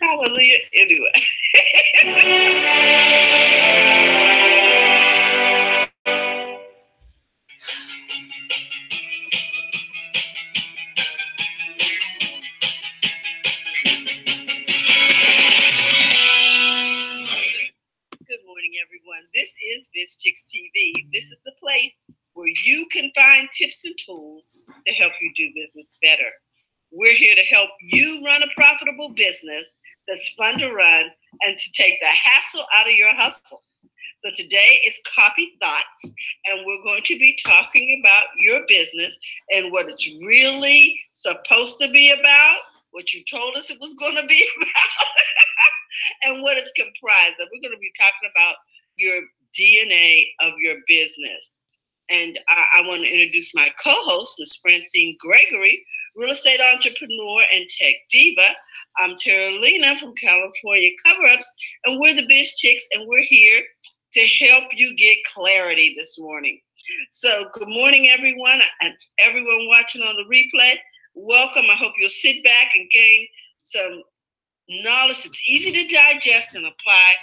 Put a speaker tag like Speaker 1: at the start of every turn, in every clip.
Speaker 1: Hallelujah. Anyway. Good morning, everyone. This is BizChicks TV. This is the place where you can find tips and tools to help you do business better. We're here to help you run a profitable business that's fun to run and to take the hassle out of your hustle. So today is Coffee Thoughts, and we're going to be talking about your business and what it's really supposed to be about, what you told us it was going to be about, and what it's comprised of. We're going to be talking about your DNA of your business. And I want to introduce my co-host, Ms. Francine Gregory, real estate entrepreneur and tech diva. I'm Terralina from California Cover-Ups, and we're the BizChicks, and we're here to help you get clarity this morning. So good morning, everyone, and everyone watching on the replay. Welcome. I hope you'll sit back and gain some knowledge that's easy to digest and apply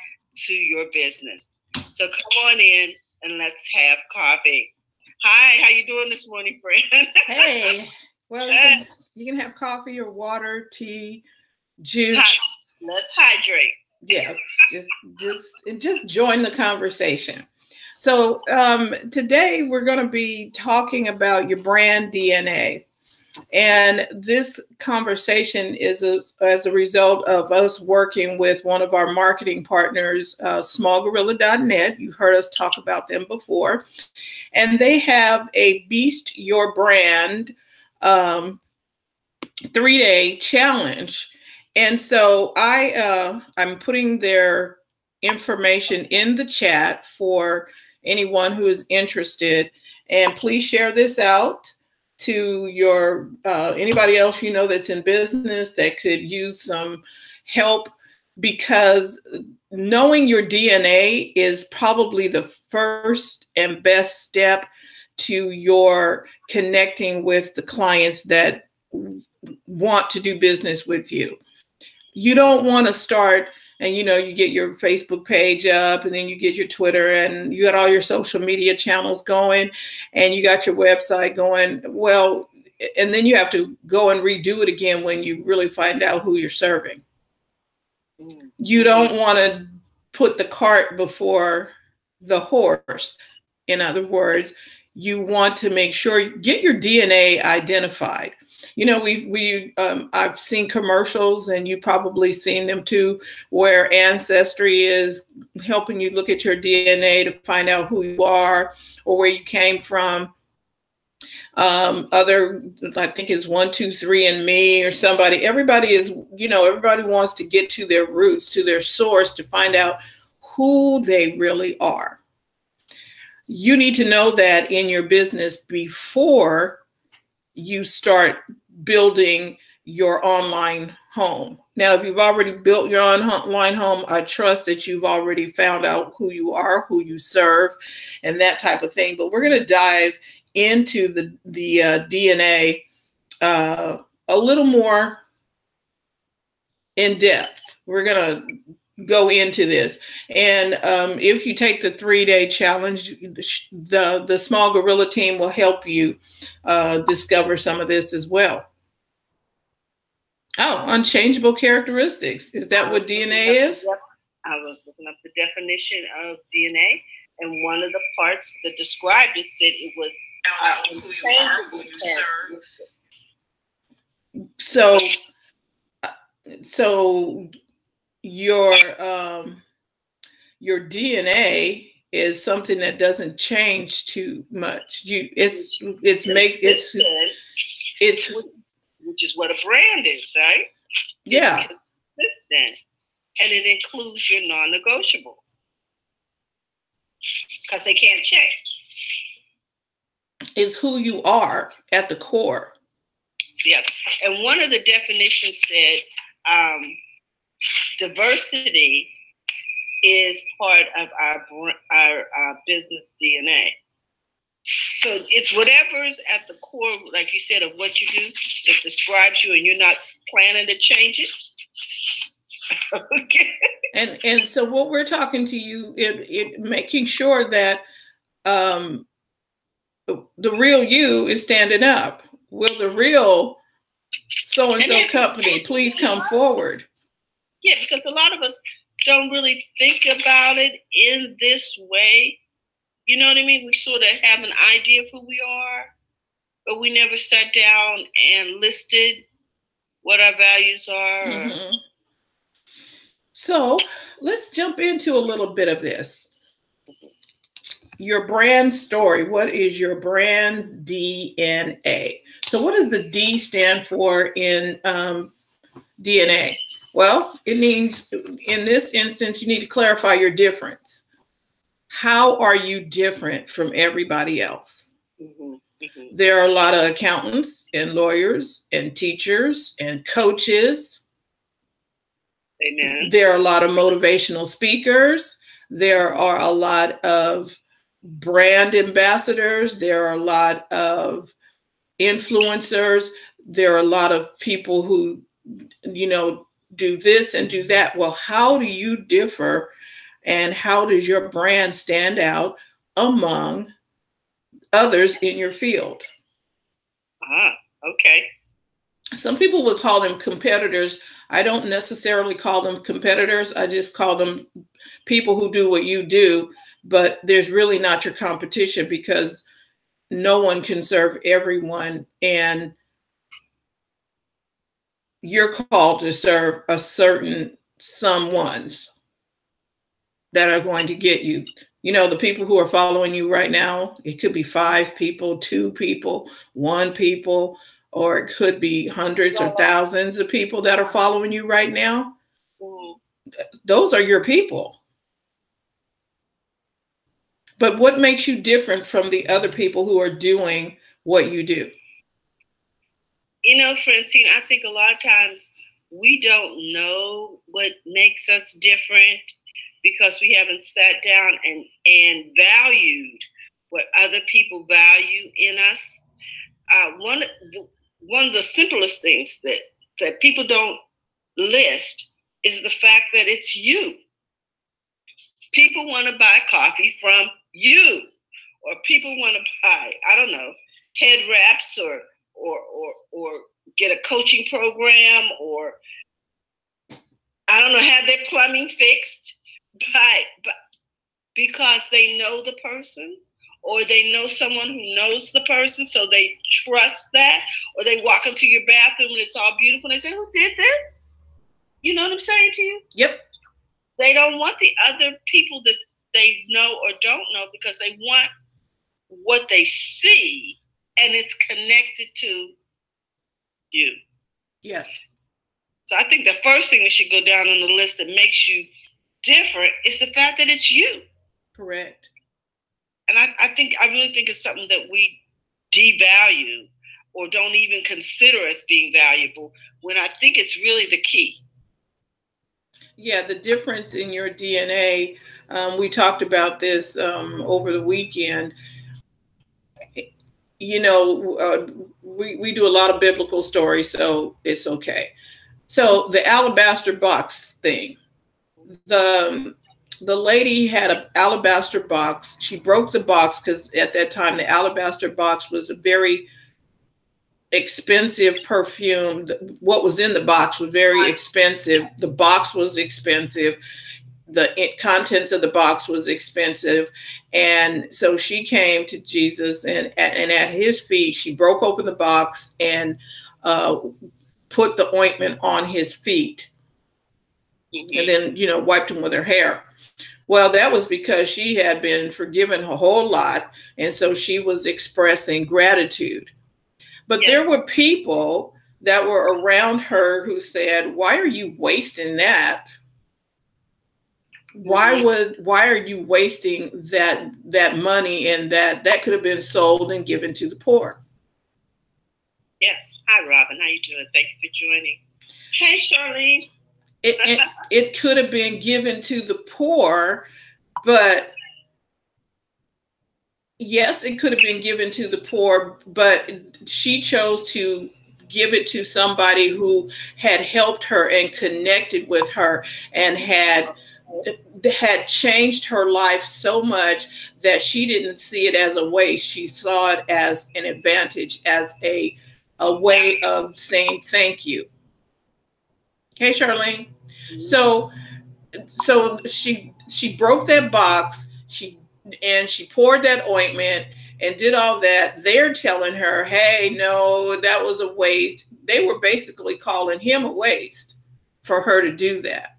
Speaker 1: to your business. So come on in and let's have coffee. Hi, how you doing this morning, friend?
Speaker 2: Hey, well, you can have coffee or water, tea, juice.
Speaker 1: Let's hydrate.
Speaker 2: Yeah, just join the conversation. So today we're going to be talking about your brand DNA. And this conversation is as a result of us working with one of our marketing partners, smallgorilla.net. You've heard us talk about them before. And they have a Beast Your Brand 3-day challenge. And so I'm putting their information in the chat for anyone who is interested. And please share this out to your anybody else you know that's in business that could use some help, because knowing your DNA is probably the first and best step to your connecting with the clients that want to do business with you. You don't want to start and, you get your Facebook page up, and then you get your Twitter, and you got all your social media channels going, and you got your website going. Well, and then you have to go and redo it again when you really find out who you're serving. You don't want to put the cart before the horse. In other words, you want to make sure you get your DNA identified. I've seen commercials, and you've probably seen them too, where Ancestry is helping you look at your DNA to find out who you are or where you came from. I think it's 123andMe or somebody. Everybody is, everybody wants to get to their roots, to their source, to find out who they really are. You need to know that in your business before you start building your online home. Now, if you've already built your online home, I trust that you've already found out who you are, who you serve, and that type of thing. But we're going to dive into the DNA a little more in depth. We're going to go into this. And if you take the 3-day challenge, the Small Gorilla team will help you discover some of this as well. Oh, unchangeable characteristics. Is that what DNA is?
Speaker 1: I was looking up the definition of DNA, and one of the parts that described it said it was unchangeable characteristics.
Speaker 2: So your DNA is something that doesn't change too much.
Speaker 1: Which is what a brand is, right?
Speaker 2: Yeah.
Speaker 1: It's consistent, and it includes your non-negotiables because they can't change.
Speaker 2: It's who you are at the core.
Speaker 1: Yes, and one of the definitions said diversity is part of our business DNA. So it's whatever's at the core, like you said, of what you do that describes you, and you're not planning to change it. Okay.
Speaker 2: And so what we're talking to you, it making sure that the real you is standing up. Will the real so-and-so company please come forward?
Speaker 1: Yeah, because a lot of us don't really think about it in this way. You know what I mean? We sort of have an idea of who we are, but we never sat down and listed what our values are.
Speaker 2: Mm-hmm. So let's jump into a little bit of this. Your brand story. What is your brand's DNA? So what does the D stand for in DNA? Well, it means in this instance, you need to clarify your difference. How are you different from everybody else?
Speaker 1: Mm-hmm. Mm-hmm.
Speaker 2: There are a lot of accountants and lawyers and teachers and coaches.
Speaker 1: Amen.
Speaker 2: There are a lot of motivational speakers. There are a lot of brand ambassadors. There are a lot of influencers. There are a lot of people who, do this and do that. Well, how do you differ, and how does your brand stand out among others in your field?
Speaker 1: Okay.
Speaker 2: Some people would call them competitors. I don't necessarily call them competitors. I just call them people who do what you do, but there's really not your competition, because no one can serve everyone, and you're called to serve a certain someones that are going to get you. The people who are following you right now, it could be 5 people, 2 people, 1 people, or it could be hundreds or thousands of people that are following you right now. Those are your people. But what makes you different from the other people who are doing what you do?
Speaker 1: Francine, I think a lot of times we don't know what makes us different because we haven't sat down and valued what other people value in us. One of the simplest things that people don't list is the fact that it's you. People want to buy coffee from you, or people want to buy, I don't know, head wraps or get a coaching program, or I don't know, have their plumbing fixed but because they know the person, or they know someone who knows the person, so they trust that, or they walk into your bathroom and it's all beautiful and they say, who did this? You know what I'm saying to you?
Speaker 2: Yep.
Speaker 1: They don't want the other people that they know or don't know, because they want what they see and it's connected to you.
Speaker 2: Yes.
Speaker 1: So I think the first thing that should go down on the list that makes you different is the fact that it's you.
Speaker 2: Correct.
Speaker 1: And I really think it's something that we devalue or don't even consider as being valuable, when I think it's really the key.
Speaker 2: Yeah, the difference in your DNA. We talked about this over the weekend. We do a lot of biblical stories, so it's okay. So the alabaster box thing. The lady had an alabaster box. She broke the box because at that time the alabaster box was a very expensive perfume. What was in the box was very expensive. The box was expensive. The contents of the box was expensive. And so she came to Jesus, and at his feet, she broke open the box and put the ointment on his feet. And then, wiped him with her hair. Well, that was because she had been forgiven a whole lot. And so she was expressing gratitude. But there were people that were around her who said, why are you wasting that? Why are you wasting that money, and that could have been sold and given to the poor?
Speaker 1: Yes. Hi, Robin. How you doing? Thank you for joining. Hey, Charlene.
Speaker 2: It could have been given to the poor, but yes, it could have been given to the poor, but she chose to give it to somebody who had helped her and connected with her and had changed her life so much that she didn't see it as a waste. She saw it as an advantage, as a way of saying thank you. Hey, Charlene. So she broke that box. She poured that ointment and did all that. They're telling her, hey, no, that was a waste. They were basically calling him a waste for her to do that.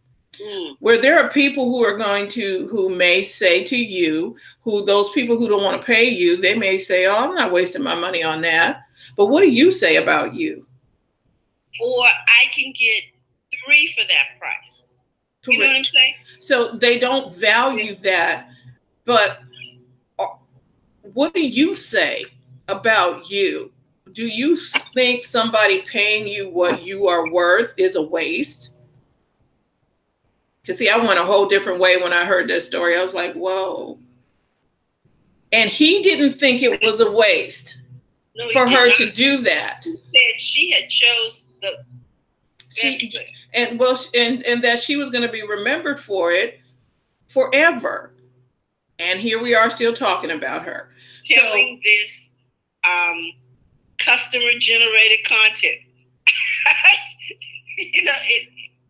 Speaker 2: Where there are people who may say to you, those people who don't want to pay you, they may say, oh, I'm not wasting my money on that. But what do you say about you?
Speaker 1: Or I can get 3 for that price. You know what I'm saying?
Speaker 2: So they don't value that. But what do you say about you? Do you think somebody paying you what you are worth is a waste? Because see, I went a whole different way when I heard this story. I was like, whoa. And he didn't think it was a waste for her to do that.
Speaker 1: He said she had chose the best way.
Speaker 2: And that she was going to be remembered for it forever. And here we are still talking about her.
Speaker 1: Telling this customer generated content. You know,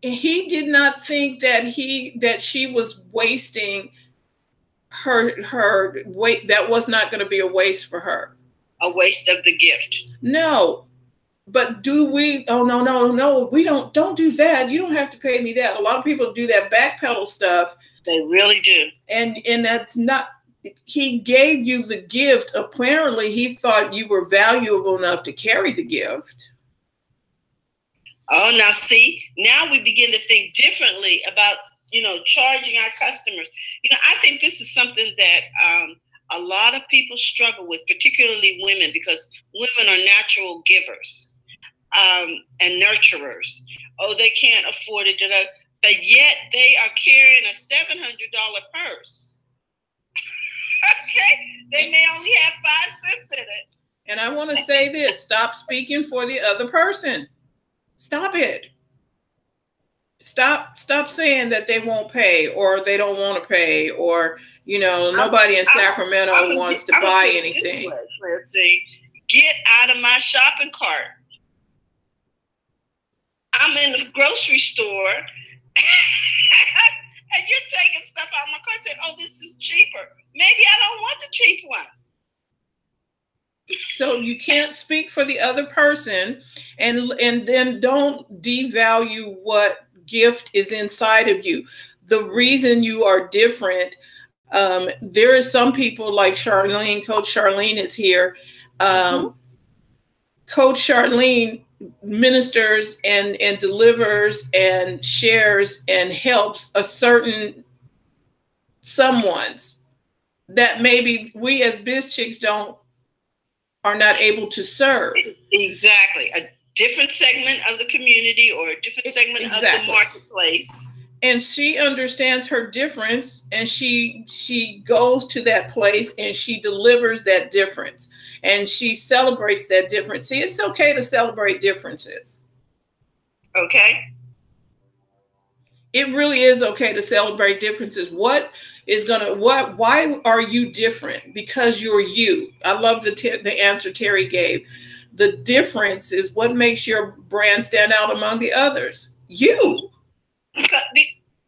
Speaker 2: he did not think that she was wasting her weight. That was not going to be a waste for her.
Speaker 1: A waste of the gift.
Speaker 2: No. But do we? Oh, no. We don't do that. You don't have to pay me that. A lot of people do that backpedal stuff.
Speaker 1: They really do. And
Speaker 2: that's not, he gave you the gift. Apparently he thought you were valuable enough to carry the gift.
Speaker 1: Oh, now see, now we begin to think differently about, charging our customers. I think this is something that a lot of people struggle with, particularly women, because women are natural givers and nurturers. Oh, they can't afford it, but yet they are carrying a $700 purse. Okay, they may only have 5 cents in it.
Speaker 2: And I want to say this: stop speaking for the other person. Stop it. Stop saying that they won't pay or they don't want to pay or, nobody in Sacramento wants to buy anything.
Speaker 1: Let's see. Get out of my shopping cart. I'm in the grocery store and you're taking stuff out of my cart saying, oh, this is cheaper. Maybe I don't want the cheap one.
Speaker 2: So you can't speak for the other person and then don't devalue what gift is inside of you. The reason you are different, there are some people like Charlene, Coach Charlene is here. Coach Charlene ministers and delivers and shares and helps a certain someone's that maybe we as BizChicks are not able to serve.
Speaker 1: Exactly. A different segment of the community or a different segment of the marketplace.
Speaker 2: And she understands her difference and she goes to that place and she delivers that difference and she celebrates that difference. See, it's okay to celebrate differences.
Speaker 1: Okay.
Speaker 2: It really is okay to celebrate differences. Why are you different? Because you're you. I love the answer Terry gave. The difference is what makes your brand stand out among the others. You.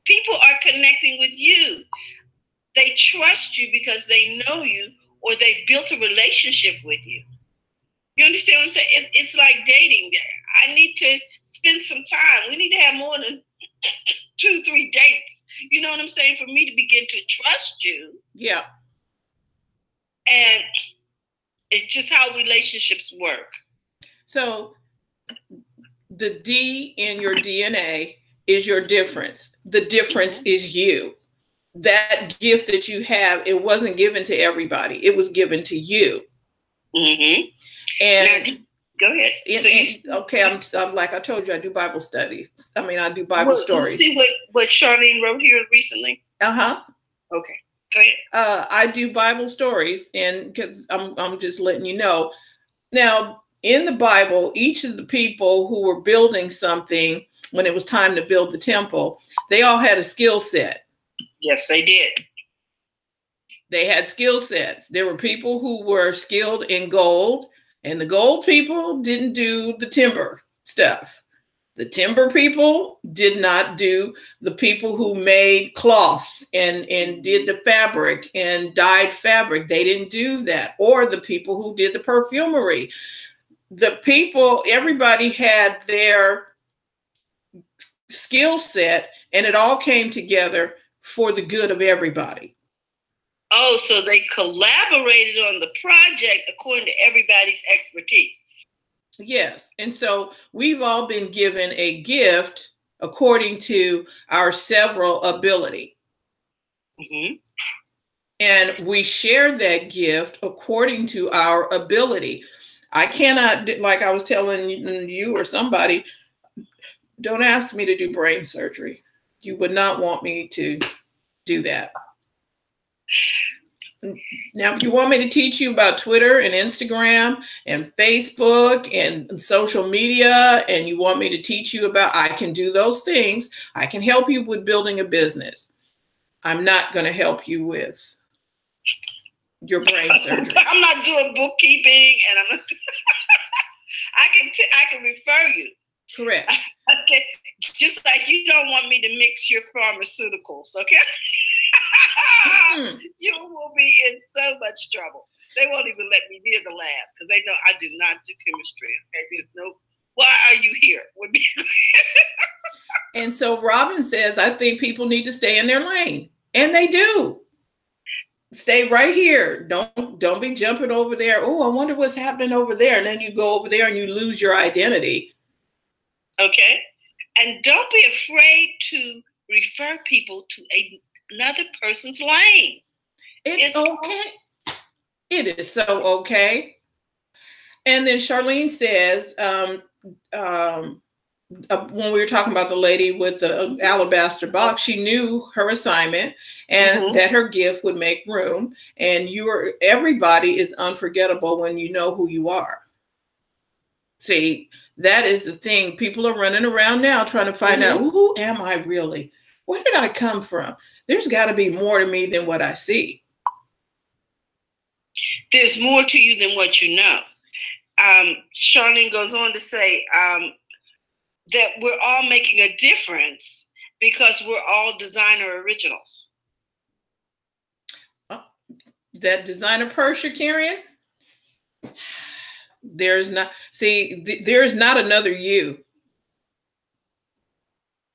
Speaker 1: People are connecting with you. They trust you because they know you or they built a relationship with you. You understand what I'm saying? It's like dating. I need to spend some time. We need to have more than 2-3 dates. You know what I'm saying? For me to begin to trust you.
Speaker 2: Yeah.
Speaker 1: And it's just how relationships work.
Speaker 2: So the D in your DNA is your difference. The difference is you. That gift that you have, it wasn't given to everybody. It was given to you.
Speaker 1: Mm-hmm.
Speaker 2: And
Speaker 1: now, go ahead.
Speaker 2: Okay, I'm like I told you, I do Bible studies. I do Bible stories.
Speaker 1: You see what Charlene wrote here recently?
Speaker 2: Uh-huh.
Speaker 1: Okay, go ahead.
Speaker 2: I do Bible stories, and because I'm just letting you know. Now, in the Bible, each of the people who were building something when it was time to build the temple, they all had a skill set.
Speaker 1: Yes, they did.
Speaker 2: They had skill sets. There were people who were skilled in gold, and the gold people didn't do the timber stuff. The timber people did not do the people who made cloths and did the fabric and dyed fabric. They didn't do that. Or the people who did the perfumery. The people, everybody had their skill set, and it all came together for the good of everybody.
Speaker 1: Oh, so they collaborated on the project according to everybody's expertise.
Speaker 2: Yes. And so we've all been given a gift according to our several ability.
Speaker 1: Mm-hmm.
Speaker 2: And we share that gift according to our ability. I cannot, like I was telling you or somebody, don't ask me to do brain surgery. You would not want me to do that. Now, if you want me to teach you about Twitter and Instagram and Facebook and social media, and you want me to teach you about, I can do those things. I can help you with building a business. I'm not going to help you with your brain surgery.
Speaker 1: I'm not doing bookkeeping, and I'm not. I can refer you.
Speaker 2: Correct.
Speaker 1: Okay, just like you don't want me to mix your pharmaceuticals, okay? You will be in so much trouble. They won't even let me near the lab because they know I do not do chemistry. Okay, there's no. Why are you here?
Speaker 2: And so Robin says, I think people need to stay in their lane, and they do. Stay right here. Don't be jumping over there. Oh, I wonder what's happening over there, and then you go over there and you lose your identity.
Speaker 1: Okay, and don't be afraid to refer people to another person's lane.
Speaker 2: It's okay. It is so okay. And then Charlene says, when we were talking about the lady with the alabaster box, she knew her assignment and that her gift would make room. And everybody is unforgettable when you know who you are. See, that is the thing. People are running around now trying to find out, who am I really? Where did I come from? There's got to be more to me than what I see.
Speaker 1: There's more to you than what you know. Charlene goes on to say that we're all making a difference because we're all designer originals.
Speaker 2: That designer purse you're carrying? There's not another you.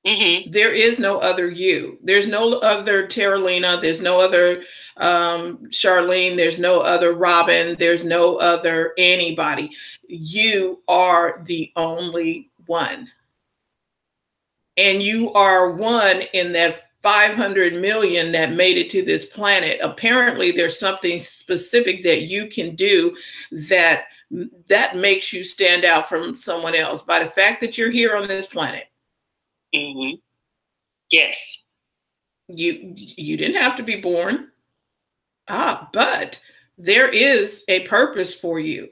Speaker 2: There is no other you. There's no other Terralina. There's no other Charlene. There's no other Robin. There's no other anybody. You are the only one. And you are one in that 500 million that made it to this planet. Apparently, there's something specific that you can do that makes you stand out from someone else by the fact that you're here on this planet.
Speaker 1: Yes.
Speaker 2: You didn't have to be born. But there is a purpose for you.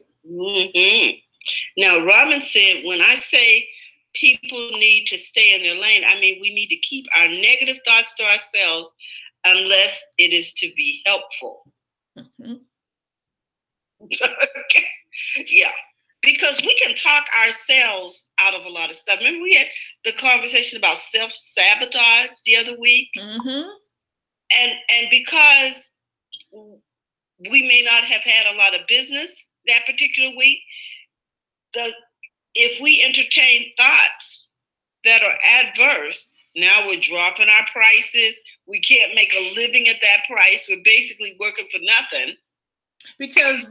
Speaker 1: Now, Robin said, when I say people need to stay in their lane, I mean, we need to keep our negative thoughts to ourselves unless it is to be helpful. Okay. Yeah. Because we can talk ourselves out of a lot of stuff. Remember we had the conversation about self-sabotage the other week? And because we may not have had a lot of business that particular week, if we entertain thoughts that are adverse, now we're dropping our prices. We can't make a living at that price. We're basically working for nothing.
Speaker 2: Because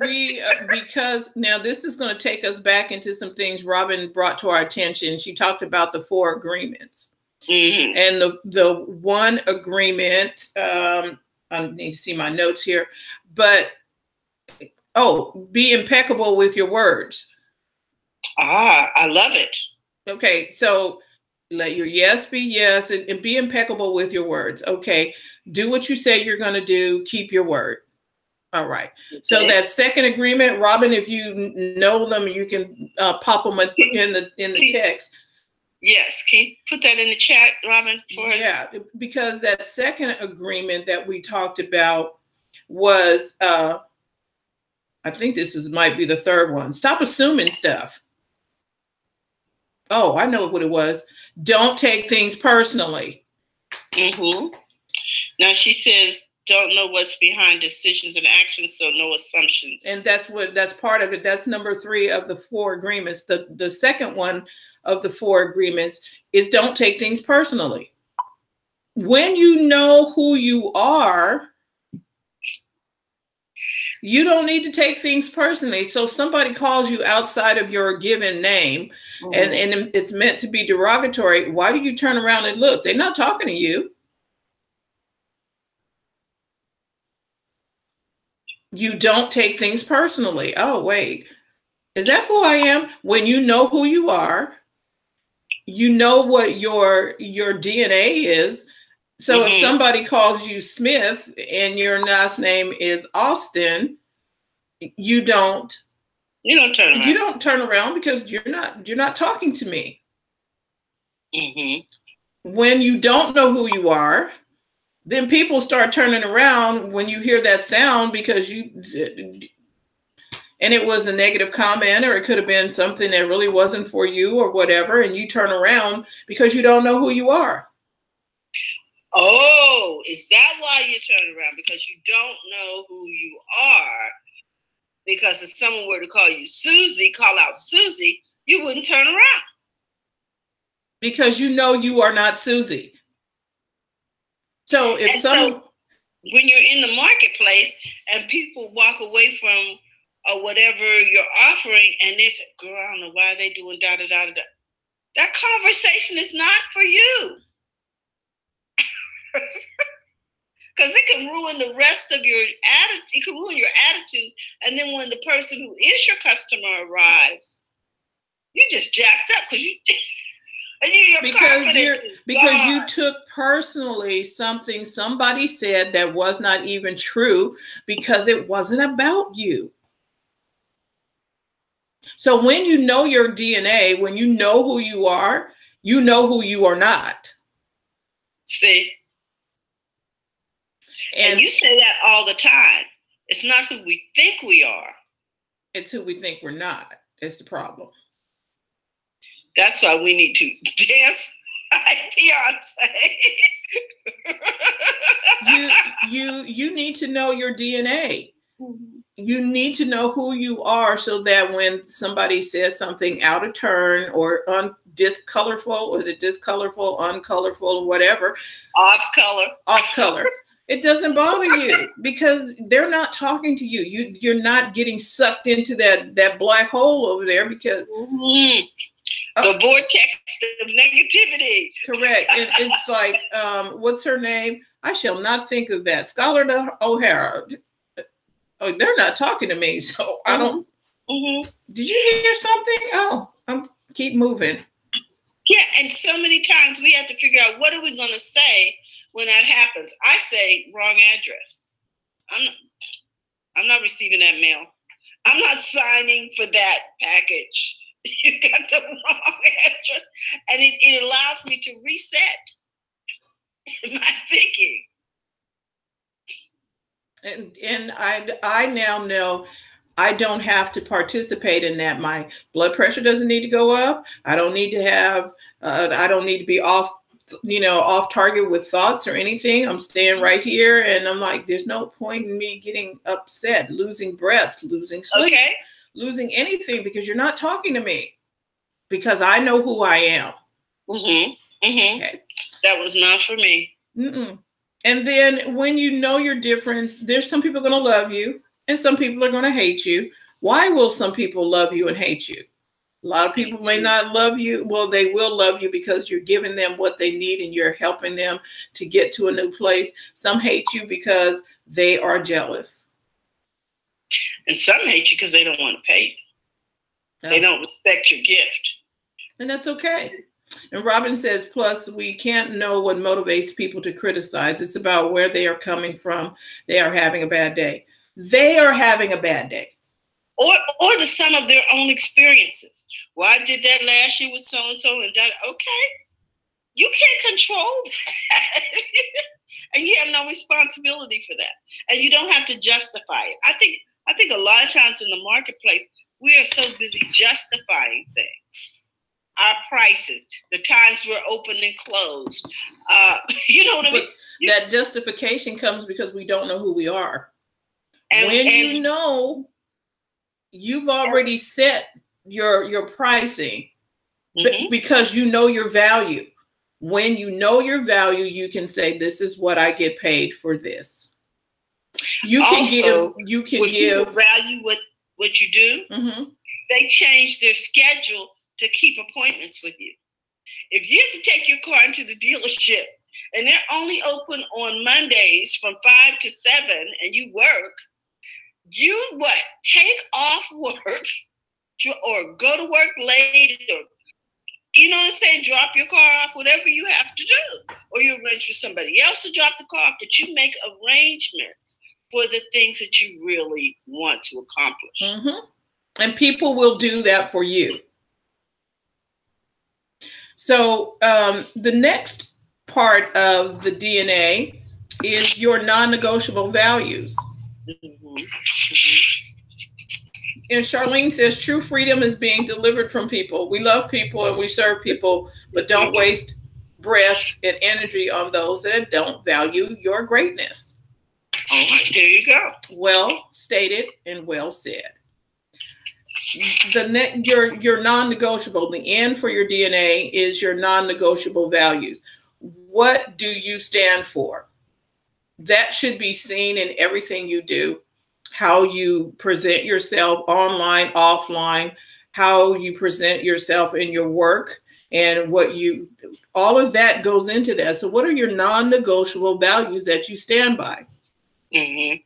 Speaker 2: because now this is going to take us back into some things Robin brought to our attention. She talked about the 4 agreements. And the one agreement, I need to see my notes here, but, be impeccable with your words.
Speaker 1: I love it.
Speaker 2: Okay, so let your yes be yes and be impeccable with your words. Okay, do what you say you're going to do. Keep your word. All right. So that second agreement, Robin, if you know them, you can pop them in the text.
Speaker 1: Yes. Can you put that in the chat, Robin, for us?
Speaker 2: Yeah, because that second agreement that we talked about was, I think might be the third one. Stop assuming stuff. Oh, I know what it was. Don't take things personally.
Speaker 1: Mm-hmm. Now she says, don't know what's behind decisions and actions, so no assumptions.
Speaker 2: And that's part of it. That's number 3 of the 4 agreements. The second one of the 4 agreements is don't take things personally. When you know who you are, you don't need to take things personally. So somebody calls you outside of your given name, and it's meant to be derogatory. Why do you turn around and look? They're not talking to you. You don't take things personally. Oh, wait. Is that who I am? When you know who you are, you know what your DNA is. So if somebody calls you Smith and your last name is Austin, you don't turn around. You don't turn around because you're not talking to me. When you don't know who you are, then people start turning around when you hear that sound because and it was a negative comment, or it could have been something that really wasn't for you or whatever, and you turn around because you don't know who you are.
Speaker 1: Oh, is that why you turn around? Because you don't know who you are? Because if someone were to call you Susie, call out Susie, you wouldn't turn around. Because you know you are not Susie. So when you're in the marketplace and people walk away from whatever you're offering and they say, girl, I don't know why they doing da-da-da-da-da. That conversation is not for you. Because it can ruin the rest of your attitude. It can ruin your attitude. And then when the person who is your customer arrives, you just jacked up because you took personally something somebody said that was not even true because it wasn't about you. So when you know your DNA, when you know who you are, you know who you are not. See? And you say that all the time. It's not who we think we are. It's who we think we're not. It's the problem. That's why we need to dance like Beyonce. You need to know your DNA. You need to know who you are so that when somebody says something out of turn or discolorful, is it discolorful, uncolorful, whatever? Off color. It doesn't bother you because they're not talking to you. You're not getting sucked into that black hole over there because the vortex of negativity. Correct. It's like, what's her name? I shall not think of that. Scarlett O'Hara. Oh, they're not talking to me, so I don't. Did you hear something? Oh, keep moving. Yeah, and so many times we have to figure out what are we going to say when that happens. I say wrong address. I'm not receiving that mail. I'm not signing for that package. You got the wrong address, and it allows me to reset my thinking. And I now know I don't have to participate in that. My blood pressure doesn't need to go up. I don't need to have, I don't need to be off target with thoughts or anything. I'm staying right here. And I'm like, there's no point in me getting upset, losing breath, losing sleep, losing anything because you're not talking to me because I know who I am. Okay. That was not for me. And then when you know your difference, there's some people going to love you and some people are going to hate you. Why will some people love you and hate you? A lot of people may not love you. Well, they will love you because you're giving them what they need and you're helping them to get to a new place. Some hate you because they are jealous. And some hate you because they don't want to pay you. No. They don't respect your gift. And that's okay. And Robin says, plus we can't know what motivates people to criticize. It's about where they are coming from. They are having a bad day.
Speaker 2: they are having a bad day.
Speaker 1: Or the sum of their own experiences. Well, I did that last year with so-and-so and that. Okay. You can't control that. And you have no responsibility for that. And you don't have to justify it. I think a lot of times in the marketplace, we are so busy justifying things. Our prices, the times we're open and closed. You know what I mean?
Speaker 2: That justification comes because we don't know who we are. And you know, you've already set your pricing because you know your value. When you know your value, you can say, this is what I get paid for this. You can give
Speaker 1: value what you do. Mm-hmm. They change their schedule to keep appointments with you. If you have to take your car into the dealership and they're only open on Mondays from 5 to 7 and you work, take off work or go to work late, or you know what I'm saying, drop your car off, whatever you have to do. Or you arrange for somebody else to drop the car off, but you make arrangements for the things that you really want to accomplish.
Speaker 2: Mm-hmm. And people will do that for you. So the next part of the DNA is your non-negotiable values. Mm-hmm. Mm-hmm. And Charlene says true freedom is being delivered from people. We love people and we serve people, but don't waste breath and energy on those that don't value your greatness.
Speaker 1: All right, there you go.
Speaker 2: Well stated and well said. Your non-negotiable, the N for your DNA is your non-negotiable values. What do you stand for? That should be seen in everything you do. How you present yourself online, offline, how you present yourself in your work, and all of that goes into that. So what are your non-negotiable values that you stand by? Mm-hmm.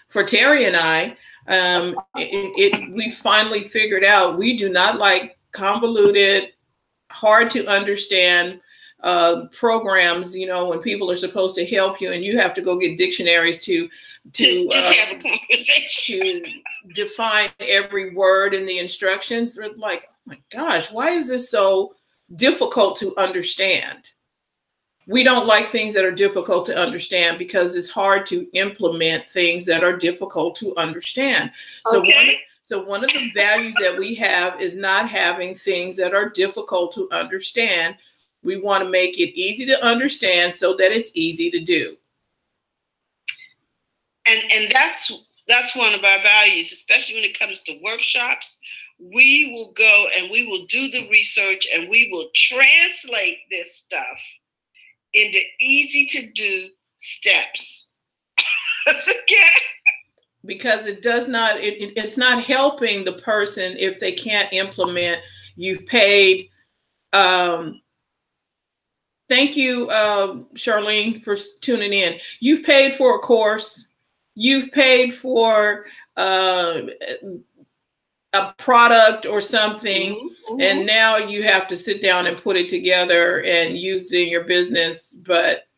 Speaker 2: For Terry and I, we finally figured out we do not like convoluted, hard to understand programs, you know, when people are supposed to help you and you have to go get dictionaries to
Speaker 1: just have a conversation,
Speaker 2: to define every word in the instructions. We're like, oh my gosh, why is this so difficult to understand? We don't like things that are difficult to understand because it's hard to implement things that are difficult to understand.
Speaker 1: Okay.
Speaker 2: So one of the values that we have is not having things that are difficult to understand. We want to make it easy to understand so that it's easy to do.
Speaker 1: And that's one of our values, especially when it comes to workshops. We will go and we will do the research and we will translate this stuff into easy to do steps. Okay.
Speaker 2: Because it's not helping the person if they can't implement. You've paid. Thank you, Charlene, for tuning in. You've paid for a course. You've paid for a product or something, mm-hmm. And now you have to sit down and put it together and use it in your business, but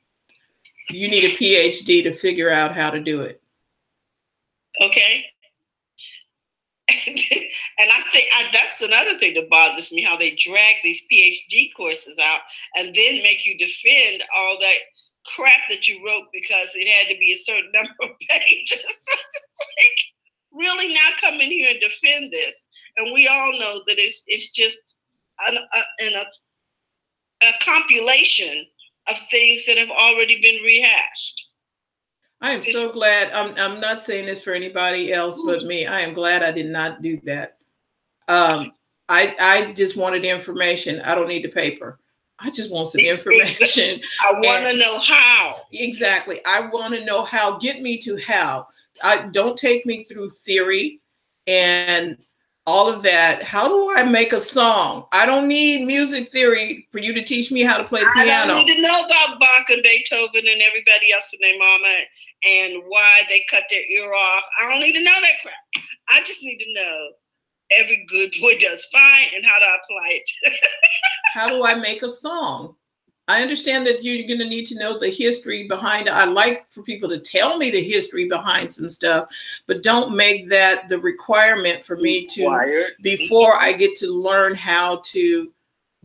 Speaker 2: you need a PhD to figure out how to do it.
Speaker 1: Okay. And I think that's another thing that bothers me, how they drag these PhD courses out and then make you defend all that crap that you wrote because it had to be a certain number of pages. So it's like, really now come in here and defend this. And we all know that it's just a compilation of things that have already been rehashed.
Speaker 2: I am so glad. I'm not saying this for anybody else but me. I am glad I did not do that. I just wanted information. I don't need the paper. I just want some information.
Speaker 1: I want to know how.
Speaker 2: Exactly. I want to know how. Get me to how. Don't take me through theory and all of that. How do I make a song? I don't need music theory for you to teach me how to play piano.
Speaker 1: I don't need to know about Bach and Beethoven and everybody else and their mama and why they cut their ear off. I don't need to know that crap. I just need to know every good boy does fine and how to apply it.
Speaker 2: How do I make a song? I understand that you're going to need to know the history behind it. I like for people to tell me the history behind some stuff, but don't make that the requirement for me to, before I get to learn how to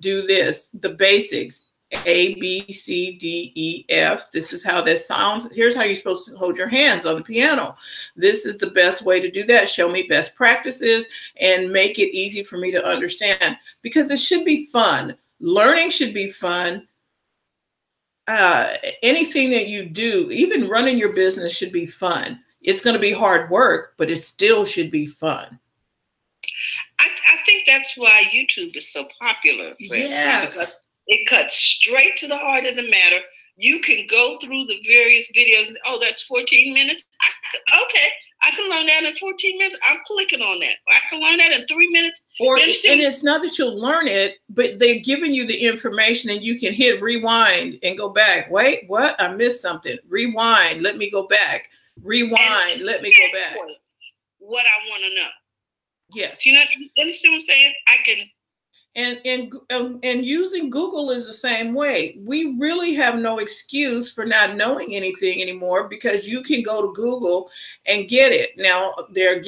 Speaker 2: do this, the basics. A, B, C, D, E, F. This is how that sounds. Here's how you're supposed to hold your hands on the piano. This is the best way to do that. Show me best practices and make it easy for me to understand, because it should be fun. Learning should be fun. Anything that you do, even running your business, should be fun. It's going to be hard work, but it still should be fun.
Speaker 1: I think that's why YouTube is so popular.
Speaker 2: Yes.
Speaker 1: It cuts straight to the heart of the matter. You can go through the various videos and, oh, that's 14 minutes. Okay, I can learn that in 14 minutes. I'm clicking on that. I can learn that in 3 minutes.
Speaker 2: And it's not that you'll learn it, but they're giving you the information and you can hit rewind and go back. Wait, what? I missed something. Rewind. Let me go back. Rewind. Let me go back.
Speaker 1: What I want to know.
Speaker 2: Yes.
Speaker 1: You understand what I'm saying? I can.
Speaker 2: And using Google is the same way. We really have no excuse for not knowing anything anymore, because you can go to Google and get it. Now, there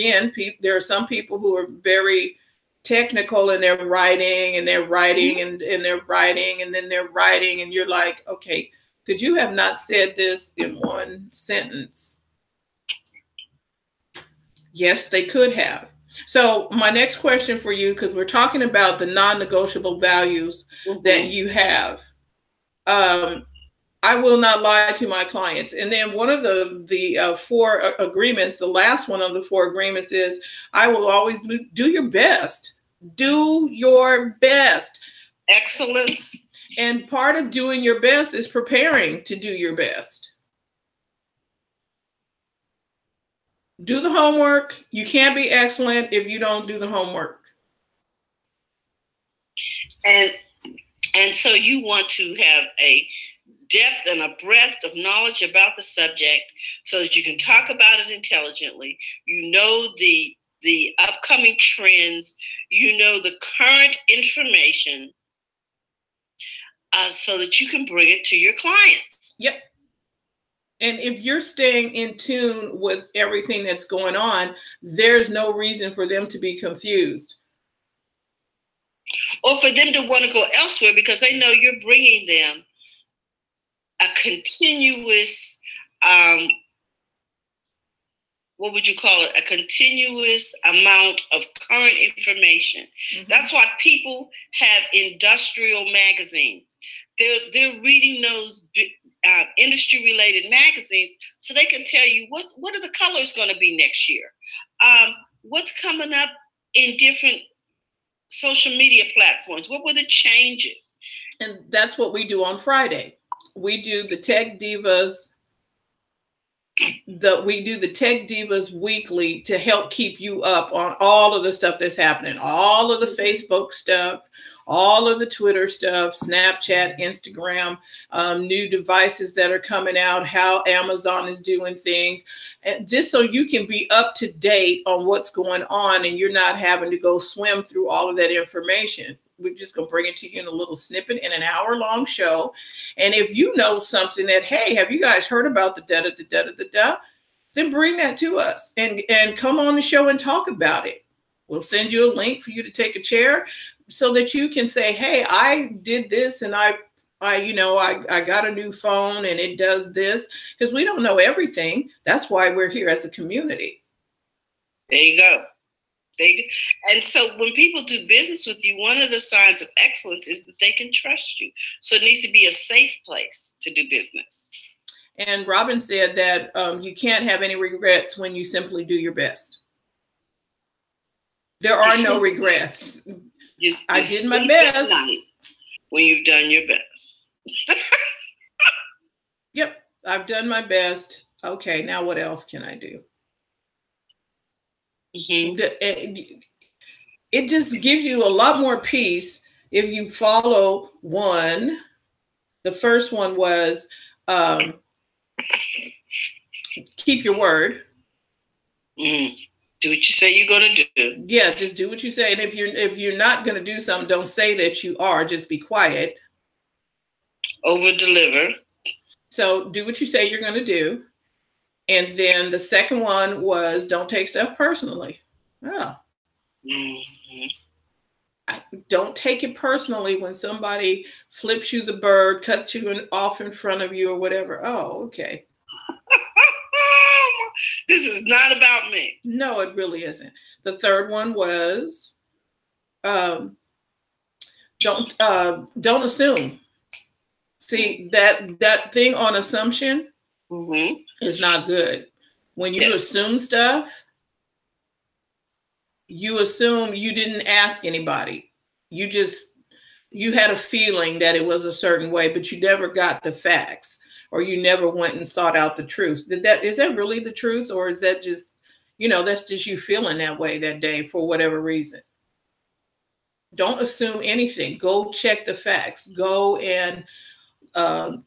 Speaker 2: are some people who are very technical in their writing, and they're writing and they're writing and then they're writing, and you're like, okay, could you have not said this in one sentence? Yes, they could have. So my next question for you, because we're talking about the non-negotiable values that you have. I will not lie to my clients. And then one of the 4 agreements, the last one of the 4 agreements is, I will always do your best. Do your best.
Speaker 1: Excellence.
Speaker 2: And part of doing your best is preparing to do your best. Do the homework. You can't be excellent if you don't do the homework.
Speaker 1: And so you want to have a depth and a breadth of knowledge about the subject so that you can talk about it intelligently. You know the upcoming trends. You know the current information so that you can bring it to your clients.
Speaker 2: Yep. And if you're staying in tune with everything that's going on, there's no reason for them to be confused.
Speaker 1: Or for them to want to go elsewhere, because they know you're bringing them a continuous, what would you call it? A continuous amount of current information. That's why people have industrial magazines. They're reading those industry-related magazines so they can tell you what are the colors going to be next year, what's coming up in different social media platforms, what were the changes.
Speaker 2: And that's what we do on Friday. We do the Tech Divas. We do the Tech Divas weekly to help keep you up on all of the stuff that's happening, all of the Facebook stuff, all of the Twitter stuff, Snapchat, Instagram, new devices that are coming out, how Amazon is doing things, and just so you can be up to date on what's going on and you're not having to go swim through all of that information. We're just going to bring it to you in a little snippet in an hour-long show. And if you know something that, hey, have you guys heard about the da-da-da-da-da-da, then bring that to us and come on the show and talk about it. We'll send you a link for you to take a chair so that you can say, hey, I did this and I got a new phone and it does this, because we don't know everything. That's why we're here as a community.
Speaker 1: There you go. And so when people do business with you, one of the signs of excellence is that they can trust you. So it needs to be a safe place to do business.
Speaker 2: And Robin said that you can't have any regrets when you simply do your best. There are no regrets. I did my best.
Speaker 1: When you've done your best.
Speaker 2: Yep, I've done my best. Okay, now what else can I do? It just gives you a lot more peace if you follow one. The first one was keep your word.
Speaker 1: Do what you say you're going to do.
Speaker 2: Yeah, just do what you say. And if you're not going to do something, don't say that you are. Just be quiet.
Speaker 1: Over deliver.
Speaker 2: So do what you say you're going to do. And then the second one was don't take stuff personally. Oh.
Speaker 1: Mm-hmm.
Speaker 2: Don't take it personally when somebody flips you the bird, cuts you off in front of you or whatever. Oh, okay.
Speaker 1: This is not about me.
Speaker 2: No, it really isn't. The third one was don't assume. See, that thing on assumption is not good. When you assume stuff, you assume you didn't ask anybody. You had a feeling that it was a certain way, but you never got the facts, or you never went and sought out the truth. Is that really the truth, or is that just, that's just you feeling that way that day for whatever reason? Don't assume anything. Go check the facts. Go and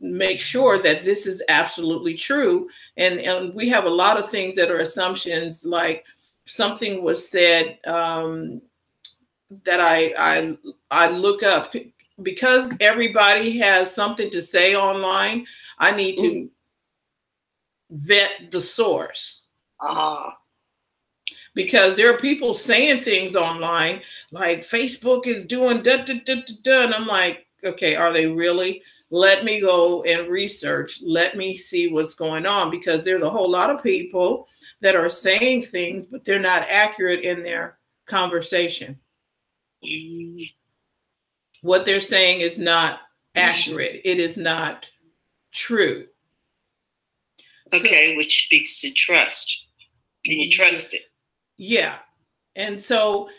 Speaker 2: make sure that this is absolutely true. And we have a lot of things that are assumptions, like something was said that I look up, because everybody has something to say online. I need to vet the source. Because there are people saying things online like Facebook is doing da da da da da, and I'm like, okay, are they really? Let me go and research. Let me see what's going on, because there's a whole lot of people that are saying things, but they're not accurate in their conversation. What they're saying is not accurate. It is not true.
Speaker 1: Okay, which speaks to trust. Can you trust it?
Speaker 2: Yeah. And so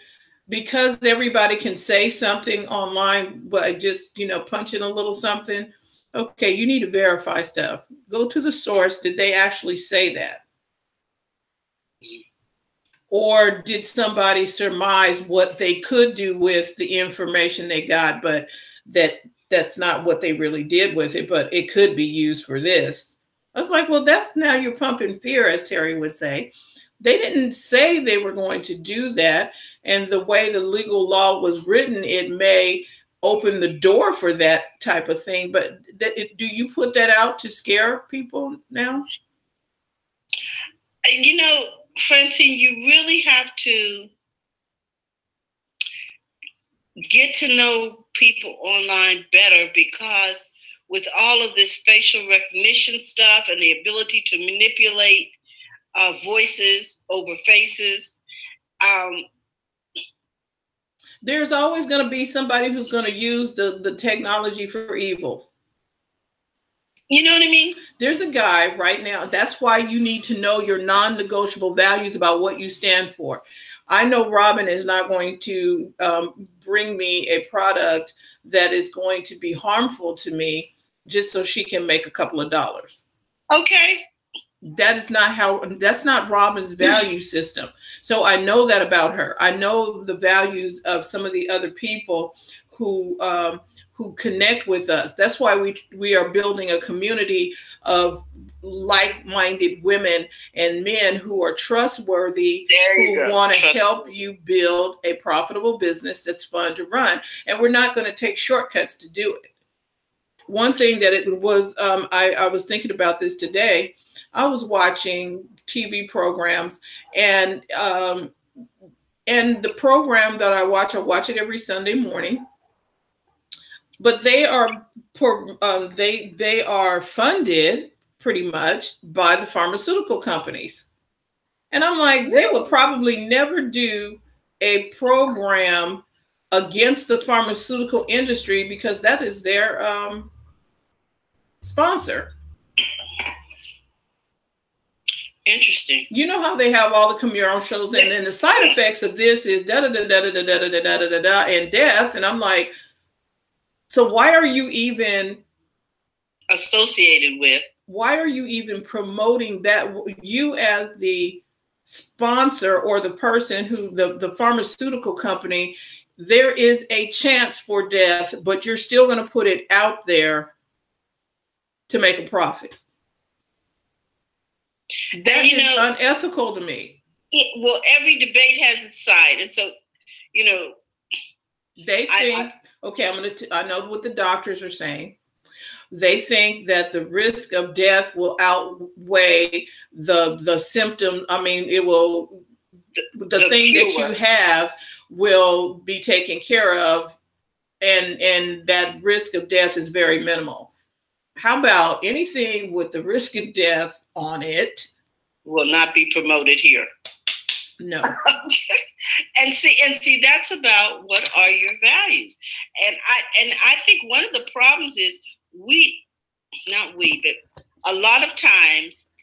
Speaker 2: because everybody can say something online by just, punching a little something, okay, you need to verify stuff. Go to the source. Did they actually say that? Or did somebody surmise what they could do with the information they got, but that's not what they really did with it, but it could be used for this? I was like, well, that's, now you're pumping fear, as Terry would say. They didn't say they were going to do that. And the way the legal law was written, it may open the door for that type of thing. But do you put that out to scare people now?
Speaker 1: Francine, you really have to get to know people online better, because with all of this facial recognition stuff and the ability to manipulate voices over faces,
Speaker 2: there's always going to be somebody who's going to use the technology for evil.
Speaker 1: You know what I mean?
Speaker 2: There's a guy right now. That's why you need to know your non-negotiable values about what you stand for. I know Robin is not going to bring me a product that is going to be harmful to me just so she can make a couple of dollars.
Speaker 1: Okay.
Speaker 2: That's not Robin's value system. So I know that about her. I know the values of some of the other people who connect with us. That's why we are building a community of like-minded women and men who are trustworthy, who want to help you build a profitable business that's fun to run. And we're not going to take shortcuts to do it. One thing that it was, I was thinking about this today. I was watching TV programs, and the program that I watch it every Sunday morning. But they are funded pretty much by the pharmaceutical companies, and I'm like, they would probably never do a program against the pharmaceutical industry because that is their sponsor.
Speaker 1: Interesting.
Speaker 2: You know how they have all the commercials, and then the side effects of this is da da da da da da da da da da da and death, and I'm like, so why are you even
Speaker 1: associated with?
Speaker 2: Why are you even promoting that? You as the sponsor or the person who the pharmaceutical company, there is a chance for death, but you're still going to put it out there to make a profit. That is unethical to me.
Speaker 1: Well, every debate has its side, and so
Speaker 2: they think, okay, I know what the doctors are saying. They think that the risk of death will outweigh the symptom. I mean, it will, the thing cure that you have will be taken care of, and that risk of death is very minimal. How about anything with the risk of death on it
Speaker 1: will not be promoted here?
Speaker 2: No.
Speaker 1: and see, that's about what are your values. And I think one of the problems is but a lot of times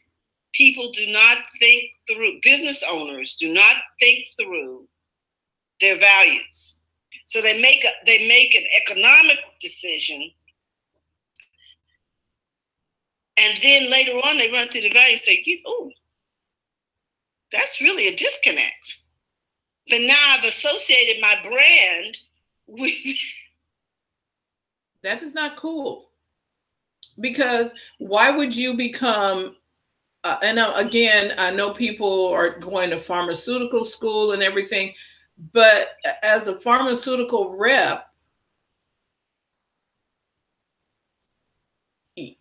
Speaker 1: people do not think through, business owners do not think through their values. So they make an economic decision, and then later on they run through the values and say, "Oh, that's really a disconnect." But now I've associated my brand with
Speaker 2: that is not cool. Because why would you become? And again, I know people are going to pharmaceutical school and everything, but as a pharmaceutical rep, you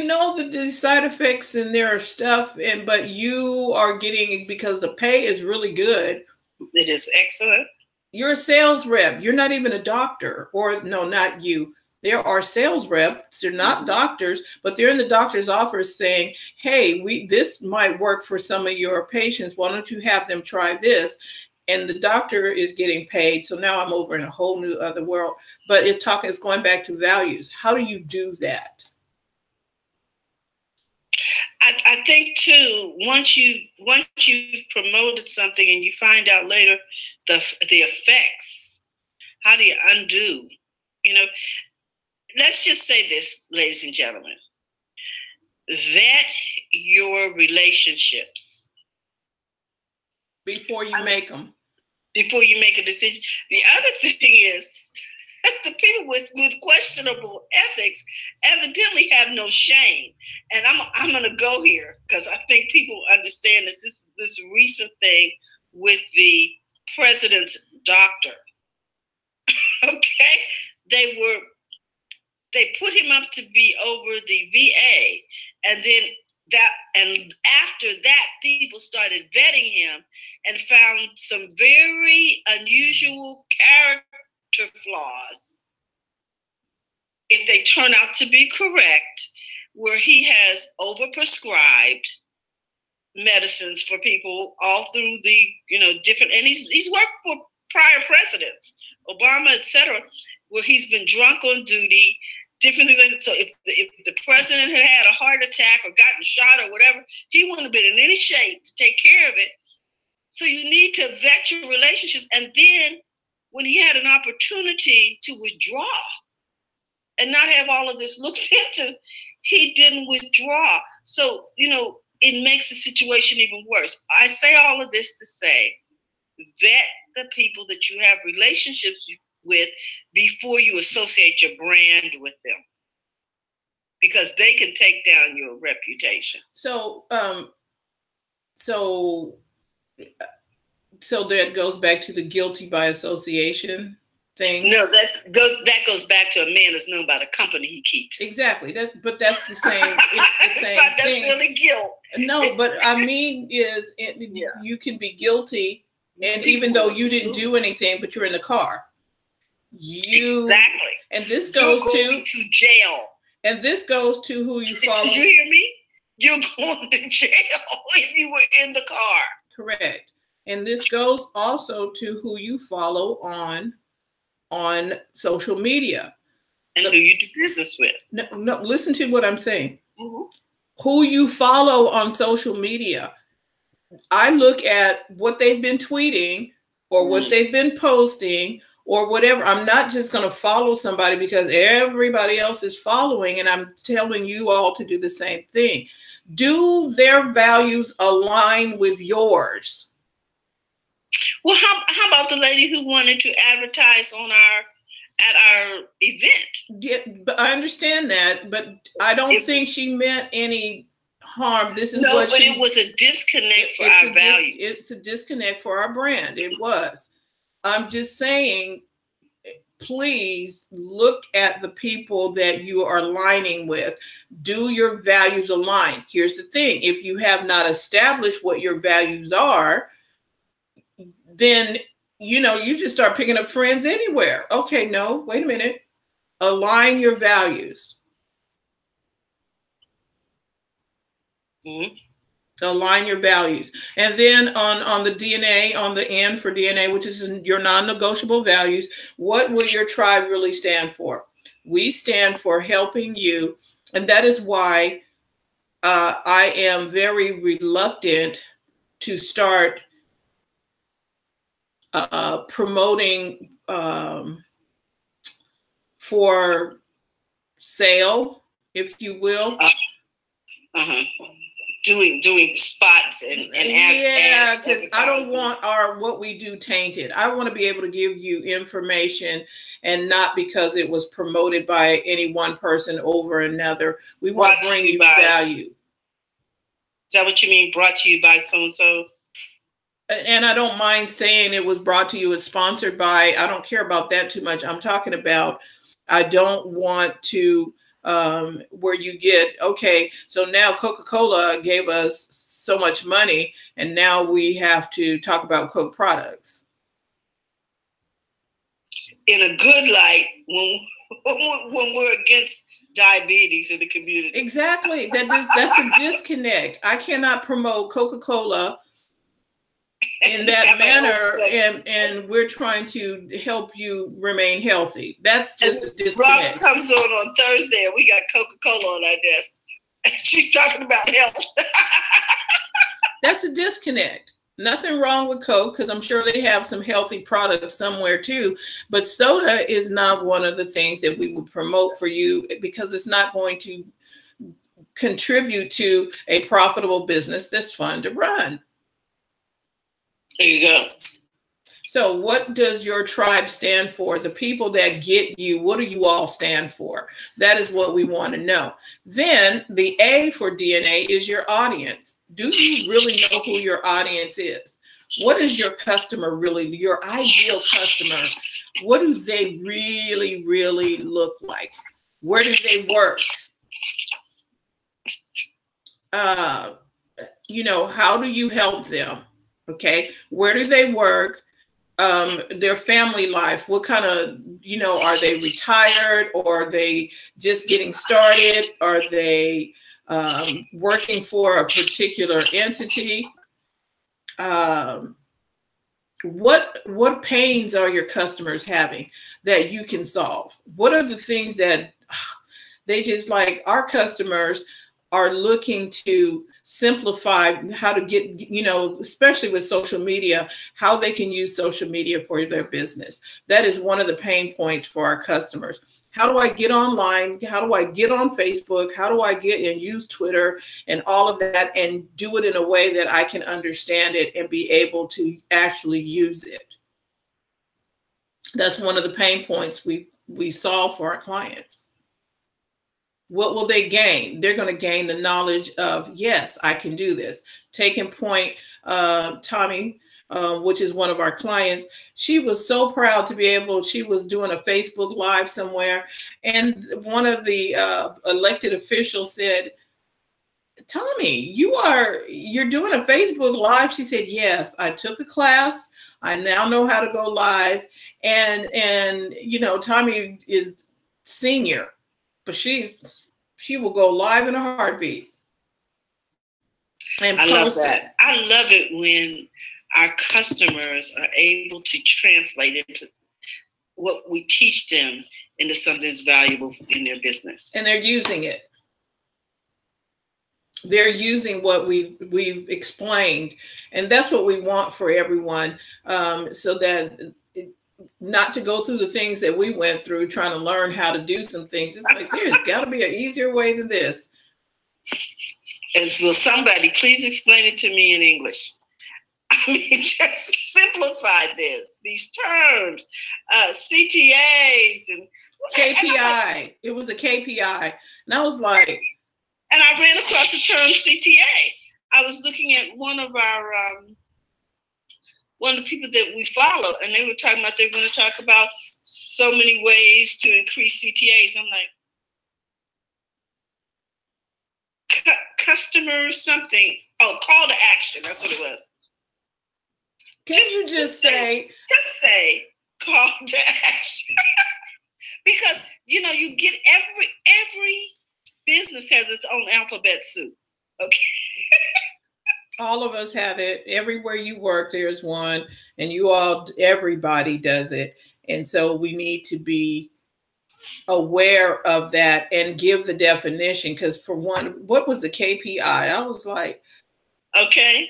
Speaker 2: know the side effects and there are stuff, but you are getting, because the pay is really good.
Speaker 1: It is excellent.
Speaker 2: You're a sales rep. You're not even a doctor, or no, not you. There are sales reps, they're not doctors, but they're in the doctor's office saying, hey, this might work for some of your patients. Why don't you have them try this? And the doctor is getting paid. So now I'm over in a whole new other world. But it's going back to values. How do you do that?
Speaker 1: I think too, once you've promoted something and you find out later the effects, how do you undo? Let's just say this, ladies and gentlemen. Vet your relationships
Speaker 2: before you make them.
Speaker 1: Before you make a decision. The other thing is, the people with questionable ethics evidently have no shame. And I'm going to go here because I think people understand this recent thing with the president's doctor. Okay? They put him up to be over the VA, and after that, people started vetting him and found some very unusual character flaws, if they turn out to be correct, where he has overprescribed medicines for people all through the different, and he's worked for prior presidents, Obama, etc., where he's been drunk on duty. Different things. So if the president had a heart attack or gotten shot or whatever, he wouldn't have been in any shape to take care of it. So you need to vet your relationships. And then when he had an opportunity to withdraw and not have all of this looked into, he didn't withdraw. So, it makes the situation even worse. I say all of this to say, vet the people that you have relationships with before you associate your brand with them, because they can take down your reputation. So
Speaker 2: that goes back to the guilty by association thing.
Speaker 1: No, that goes back to a man that's known by the company he keeps.
Speaker 2: Exactly. But that's the same. It's the same
Speaker 1: not
Speaker 2: thing.
Speaker 1: Necessarily guilt.
Speaker 2: No, but I mean, you can be guilty, and even though you didn't do anything, but you're in the car.
Speaker 1: Exactly.
Speaker 2: And this goes
Speaker 1: to jail.
Speaker 2: And this goes to who you follow.
Speaker 1: Did you hear me? You're going to jail if you were in the car.
Speaker 2: Correct. And this goes also to who you follow on social media.
Speaker 1: And who you do business with.
Speaker 2: No, listen to what I'm saying. Mm-hmm. Who you follow on social media. I look at what they've been tweeting or what they've been posting or whatever. I'm not just going to follow somebody because everybody else is following, and I'm telling you all to do the same thing. Do their values align with yours?
Speaker 1: Well, how about the lady who wanted to advertise at our event?
Speaker 2: Yeah, but I understand that, but I don't think she meant any harm. This is
Speaker 1: it was a disconnect for our values.
Speaker 2: It's a disconnect for our brand. It was. I'm just saying, please look at the people that you are aligning with. Do your values align? Here's the thing. If you have not established what your values are, then, you just start picking up friends anywhere. Okay, no, wait a minute. Align your values.
Speaker 1: Mm-hmm.
Speaker 2: Align your values. And then on the DNA, on the N for DNA, which is your non-negotiable values, what will your tribe really stand for? We stand for helping you. And that is why I am very reluctant to start promoting for sale, if you will.
Speaker 1: Doing spots and
Speaker 2: yeah, because I don't want what we do tainted. I want to be able to give you information, and not because it was promoted by any one person over another. We want to bring you value.
Speaker 1: Is that what you mean? Brought to you by so and so?
Speaker 2: And I don't mind saying it was brought to you, it's sponsored by. I don't care about that too much. I'm talking about, I don't want to where you get, okay, so now Coca-Cola gave us so much money and now we have to talk about Coke products.
Speaker 1: In a good light, when we're against diabetes in the community.
Speaker 2: Exactly. That's a disconnect. I cannot promote Coca-Cola in that manner, and we're trying to help you remain healthy. That's just a disconnect.
Speaker 1: Rob comes on Thursday, and we got Coca-Cola on our desk. She's talking about health.
Speaker 2: That's a disconnect. Nothing wrong with Coke, because I'm sure they have some healthy products somewhere too. But soda is not one of the things that we would promote for you, because it's not going to contribute to a profitable business that's fun to run.
Speaker 1: There you go.
Speaker 2: So what does your tribe stand for? The people that get you, what do you all stand for? That is what we want to know. Then the A for DNA is your audience. Do you really know who your audience is? What is your customer really, your ideal customer? What do they really, really look like? Where do they work? How do you help them? Okay, where do they work? Their family life, what kind of, are they retired, or are they just getting started? Are they working for a particular entity? What pains are your customers having that you can solve? What are the things that they just like? Our customers are looking to simplify how to get, especially with social media, how they can use social media for their business. That is one of the pain points for our customers. How do I get online? How do I get on Facebook? How do I get and use Twitter and all of that, and do it in a way that I can understand it and be able to actually use it? That's one of the pain points we solve for our clients. What will they gain? They're going to gain the knowledge of, yes, I can do this. Taking point, Tommy, which is one of our clients, she was so proud to be able, she was doing a Facebook Live somewhere, and one of the elected officials said, Tommy, you're doing a Facebook Live? She said, yes, I took a class. I now know how to go live. And Tommy is senior, but she will go live in a heartbeat. And
Speaker 1: I love that. I love it when our customers are able to translate it to what we teach them into something that's valuable in their business.
Speaker 2: And they're using it. They're using what we've explained. And that's what we want for everyone, so that not to go through the things that we went through trying to learn how to do some things. It's like, there's got to be an easier way than this.
Speaker 1: And will somebody please explain it to me in English? I mean, just simplify these terms, CTAs and
Speaker 2: KPI. It was a KPI. And I was like,
Speaker 1: and I ran across the term CTA. I was looking at one of the people that we follow, and they were talking about they're going to talk about so many ways to increase CTAs. I'm like, customer something. Oh, call to action. That's what it was.
Speaker 2: Can you just say
Speaker 1: call to action? Because, you know, you get every business has its own alphabet soup. Okay.
Speaker 2: All of us have it. Everywhere you work, there's one, and everybody does it. And so we need to be aware of that and give the definition. Because for one, what was the KPI? I was like,
Speaker 1: okay.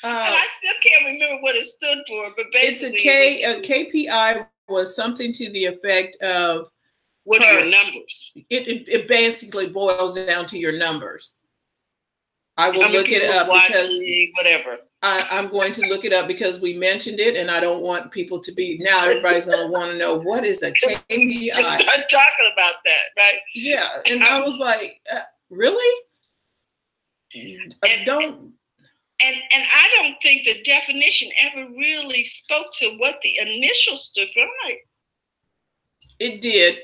Speaker 2: And
Speaker 1: I still can't remember what it stood for, but basically
Speaker 2: a KPI was something to the effect of,
Speaker 1: what are your numbers?
Speaker 2: It basically boils down to your numbers. I will look it up because
Speaker 1: whatever.
Speaker 2: I'm going to look it up because we mentioned it, and I don't want people to be, now everybody's going to want to know what is a KPI.
Speaker 1: Just start talking about that, right?
Speaker 2: Yeah, and I was like, really? And I don't
Speaker 1: think the definition ever really spoke to what the initial stood for. Right?
Speaker 2: It did,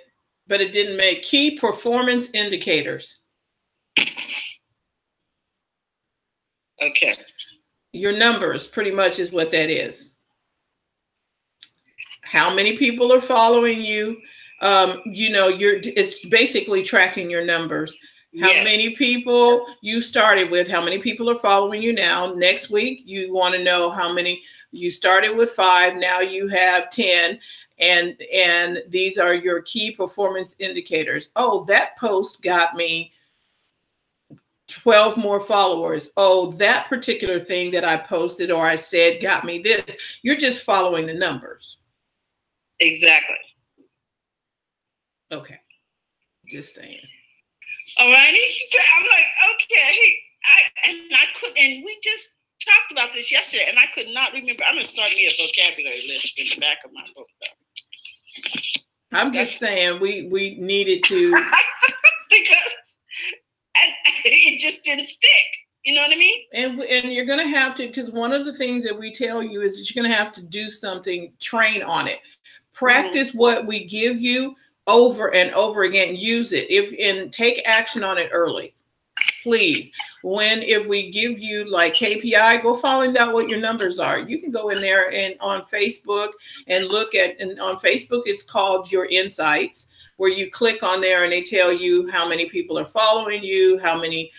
Speaker 2: but it didn't make key performance indicators.
Speaker 1: Okay.
Speaker 2: Your numbers pretty much is what that is. How many people are following you? You know, it's basically tracking your numbers. How many people you started with, how many people are following you now. Next week, you want to know how many you started with 5, now you have 10, and these are your key performance indicators. Oh, that post got me 12 more followers. Oh, that particular thing that I posted or I said got me this. You're just following the numbers.
Speaker 1: Exactly.
Speaker 2: Okay. Just saying.
Speaker 1: All righty. So I'm like, okay. And we just talked about this yesterday, and I could not remember. I'm going to start me a vocabulary list in the back of my book, though.
Speaker 2: I'm just saying we needed to.
Speaker 1: Because it just didn't stick. You know what I mean?
Speaker 2: And you're going to have to, because one of the things that we tell you is that you're going to have to do something, train on it. Practice what we give you over and over again. Use it and take action on it early, please. If we give you like KPI, go find out what your numbers are. You can go in there and on Facebook and look at, and on Facebook it's called Your Insights, where you click on there and they tell you how many people are following you, how many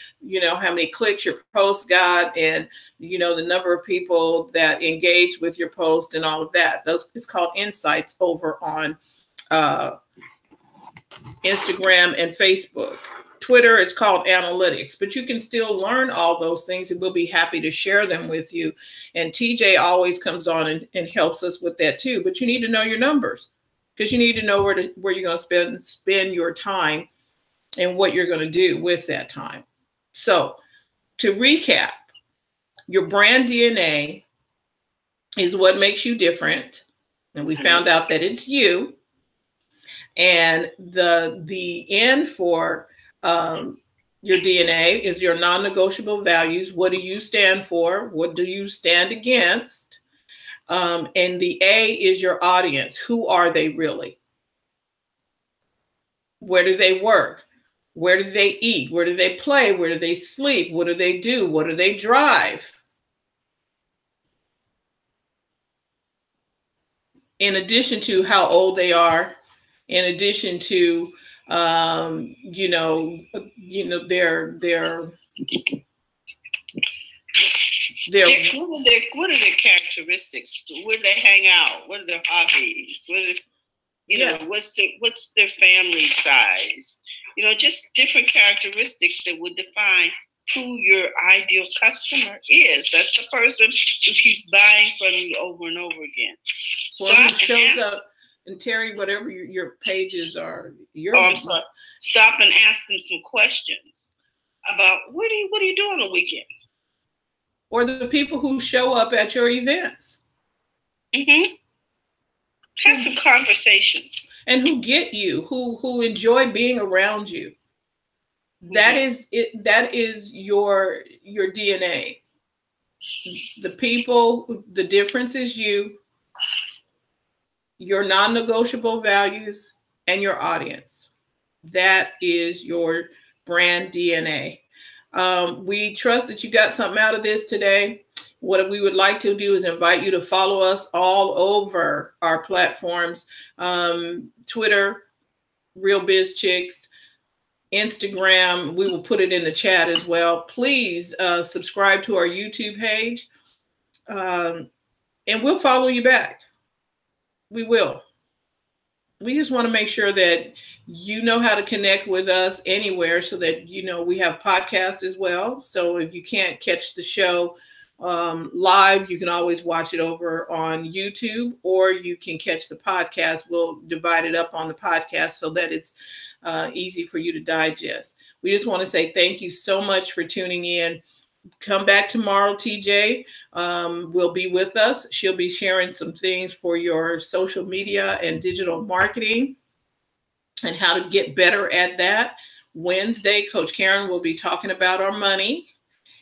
Speaker 2: clicks your post got, and the number of people that engage with your post and all of that. It's called Insights over on Instagram and Facebook. Twitter, it's called Analytics, but you can still learn all those things, and we'll be happy to share them with you. And TJ always comes on and helps us with that too. But you need to know your numbers, because you need to know where you're going to spend your time and what you're going to do with that time. So to recap, your brand DNA is what makes you different. And we found out that it's you. And the N for your DNA is your non-negotiable values. What do you stand for? What do you stand against? And the A is your audience. Who are they really? Where do they work? Where do they eat? Where do they play? Where do they sleep? What do they do? What do they drive? In addition to how old they are, in addition to their
Speaker 1: what are their characteristics? Where do they hang out? What are their hobbies? What's their family size? Just different characteristics that would define who your ideal customer is. That's the person who keeps buying from you over and over again.
Speaker 2: Well, who shows up, and Terry, whatever your pages are,
Speaker 1: I'm sorry. Stop and ask them some questions about what do you do on the weekend?
Speaker 2: Or the people who show up at your events.
Speaker 1: Have some conversations.
Speaker 2: And who get you, who enjoy being around you. That is it. That is your DNA. The people, the difference is you, your non-negotiable values, and your audience. That is your brand DNA. We trust that you got something out of this today. What we would like to do is invite you to follow us all over our platforms, Twitter, Real BizChicks, Instagram. We will put it in the chat as well. Please subscribe to our YouTube page, and we'll follow you back. We will. We just want to make sure that you know how to connect with us anywhere, so that you know we have podcasts as well. So if you can't catch the show live, you can always watch it over on YouTube, or you can catch the podcast. We'll divide it up on the podcast so that it's easy for you to digest. We just want to say thank you so much for tuning in. Come back tomorrow. TJ will be with us. She'll be sharing some things for your social media and digital marketing and how to get better at that. Wednesday, Coach Karen will be talking about our money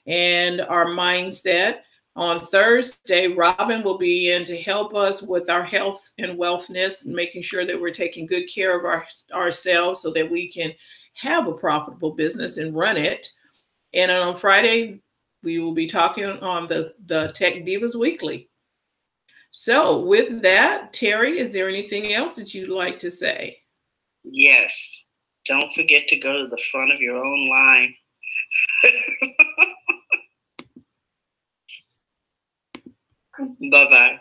Speaker 2: and our mindset. On Thursday, Robin will be in to help us with our health and wellness, and making sure that we're taking good care of ourselves so that we can have a profitable business and run it. And on Friday, we will be talking on the Tech Divas Weekly. So with that, Terry, is there anything else that you'd like to say?
Speaker 1: Yes. Don't forget to go to the front of your own line. Bye-bye.